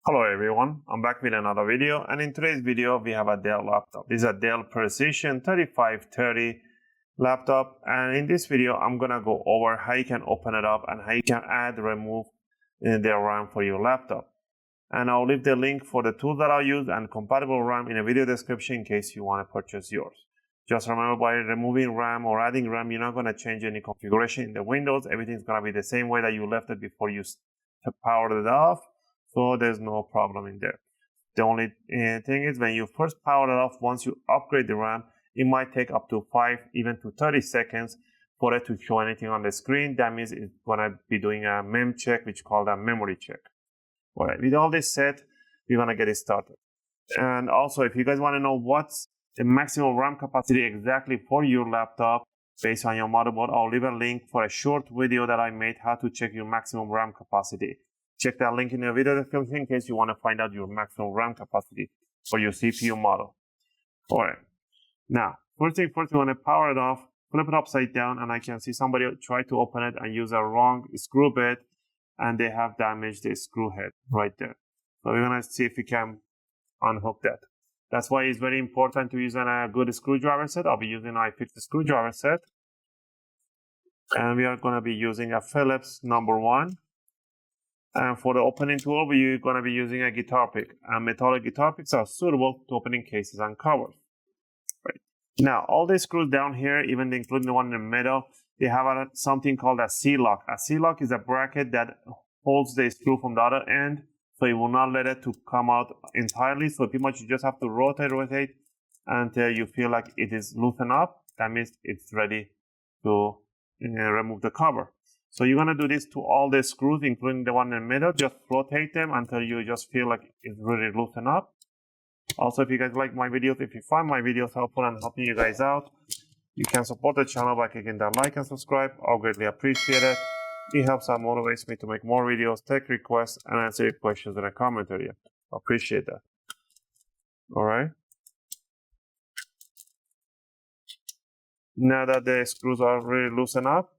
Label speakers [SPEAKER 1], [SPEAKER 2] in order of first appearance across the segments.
[SPEAKER 1] Hello everyone, I'm back with another video, and in today's video we have a Dell laptop. This is a Dell Precision 3530 laptop, and in this video I'm gonna go over how you can open it up and how you can add, remove the RAM for your laptop. And I'll leave the link for the tools that I use and compatible RAM in a video description in case you want to purchase yours. Just remember, by removing RAM or adding RAM, you're not going to change any configuration in the Windows. Everything's going to be the same way that you left it before you powered it off. So there's no problem in there. The only thing is, when you first power it off, once you upgrade the RAM, it might take up to 5 even to 30 seconds for it to show anything on the screen. That means it's going to be doing a mem check, which is called a memory check. All right, with all this set, we're going to get it started. And also, if you guys want to know what's the maximum RAM capacity exactly for your laptop based on your motherboard, I'll leave a link for a short video that I made how to check your maximum RAM capacity. Check that link in the video description in case you want to find out your maximum RAM capacity for your CPU model. All right. Now, first thing first, you want to power it off, flip it upside down, and I can see somebody try to open it and use a wrong screw bit, and they have damaged the screw head right there. So we're going to see if we can unhook that. That's why it's very important to use a good screwdriver set. I'll be using an i5 screwdriver set. And we are going to be using a Phillips #1. And for the opening tool, we're going to be using a guitar pick. And metallic guitar picks are suitable to opening cases and covers. Right. Now, all the screws down here, even including the one in the middle, they have something called a C-lock. A C-lock is a bracket that holds the screw from the other end, so it will not let it to come out entirely. So pretty much you just have to rotate until you feel like it is loosened up. That means it's ready to remove the cover. So you're going to do this to all the screws, including the one in the middle. Just rotate them until you just feel like it's really loosened up. Also, if you guys like my videos, if you find my videos helpful and helping you guys out, you can support the channel by clicking that like and subscribe. I'll greatly appreciate it. It helps and motivates me to make more videos, take requests, and answer your questions in the comment area. I appreciate that. All right. Now that the screws are really loosened up,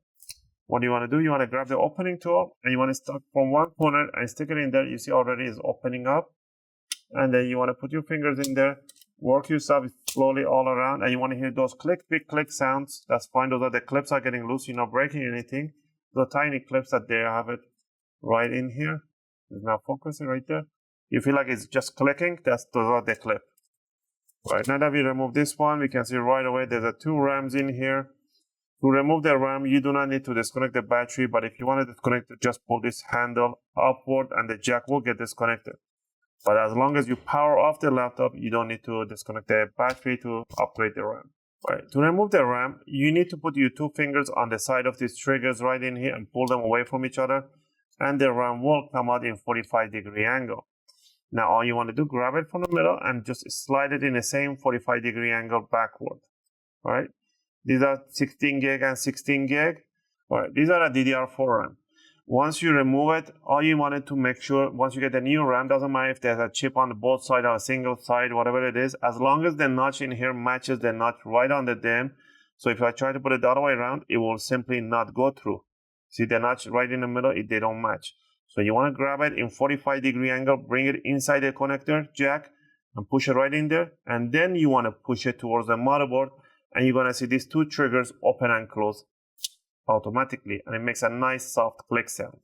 [SPEAKER 1] what you want to do, you want to grab the opening tool and you want to start from one corner and stick it in there. You see already is opening up. And then you want to put your fingers in there, work yourself slowly all around, and you want to hear those big click sounds. That's fine. Those are the clips are getting loose. You're not breaking anything. The tiny clips that they have it right in here. It's now focusing right there. You feel like it's just clicking. Those are the clip. Right, now that we remove this one, we can see right away there's 2 RAMs in here. To remove the RAM, you do not need to disconnect the battery, but if you want to disconnect it, just pull this handle upward and the jack will get disconnected. But as long as you power off the laptop, you don't need to disconnect the battery to upgrade the RAM. Right. To remove the RAM, you need to put your 2 fingers on the side of these triggers right in here and pull them away from each other, and the RAM will come out in 45-degree angle. Now all you want to do, grab it from the middle and just slide it in the same 45-degree angle backward. All right. These are 16 gig and 16 gig. All right. These are a DDR4 RAM. Once you remove it, all you wanted to make sure, once you get the new RAM, doesn't matter if there's a chip on both sides or a single side, whatever it is, as long as the notch in here matches the notch right on the DIMM. So if I try to put it the other way around, it will simply not go through. See the notch right in the middle, they don't match. So you want to grab it in 45-degree angle, bring it inside the connector jack, and push it right in there. And then you want to push it towards the motherboard, and you're going to see these 2 triggers open and close automatically, and it makes a nice soft click sound.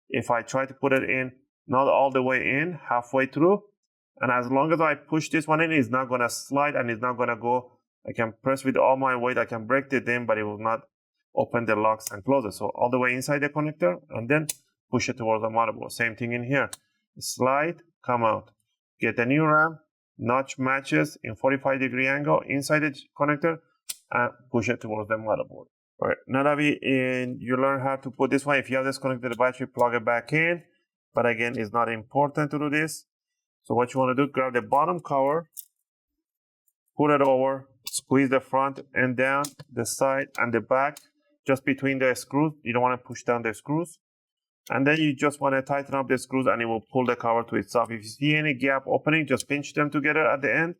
[SPEAKER 1] If I try to put it in, not all the way in, halfway through, and as long as I push this one in, it's not going to slide and it's not going to go. I can press with all my weight, I can break the DIMM, but it will not open the locks and close it. So all the way inside the connector, and then push it towards the motherboard. Same thing in here. Slide, come out. Get the new RAM, notch matches in 45-degree angle inside the connector, and push it towards the motherboard. All right, now that you learn how to put this one, if you have disconnected the battery, plug it back in. But again, it's not important to do this. So what you want to do, grab the bottom cover, put it over, squeeze the front and down, the side and the back, just between the screws. You don't want to push down the screws. And then you just want to tighten up the screws and it will pull the cover to itself. If you see any gap opening, just pinch them together at the end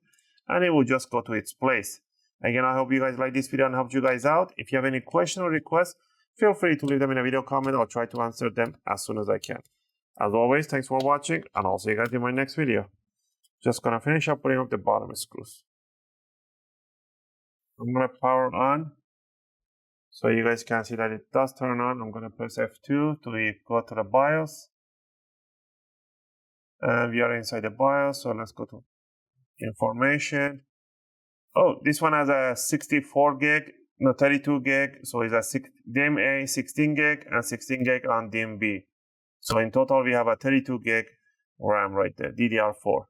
[SPEAKER 1] and it will just go to its place. Again, I hope you guys like this video and helped you guys out. If you have any question or request, feel free to leave them in a video comment. I'll try to answer them as soon as I can. As always, thanks for watching, and I'll see you guys in my next video. Just gonna finish up putting up the bottom screws. I'm gonna power on, so you guys can see that it does turn on. I'm gonna press F2 to go to the BIOS. And we are inside the BIOS, so let's go to information. Oh, this one has a 64 gig, no 32 gig, so it's a DIMM-A 16 gig and 16 gig on DIMM-B. So in total, we have a 32 gig RAM right there, DDR4.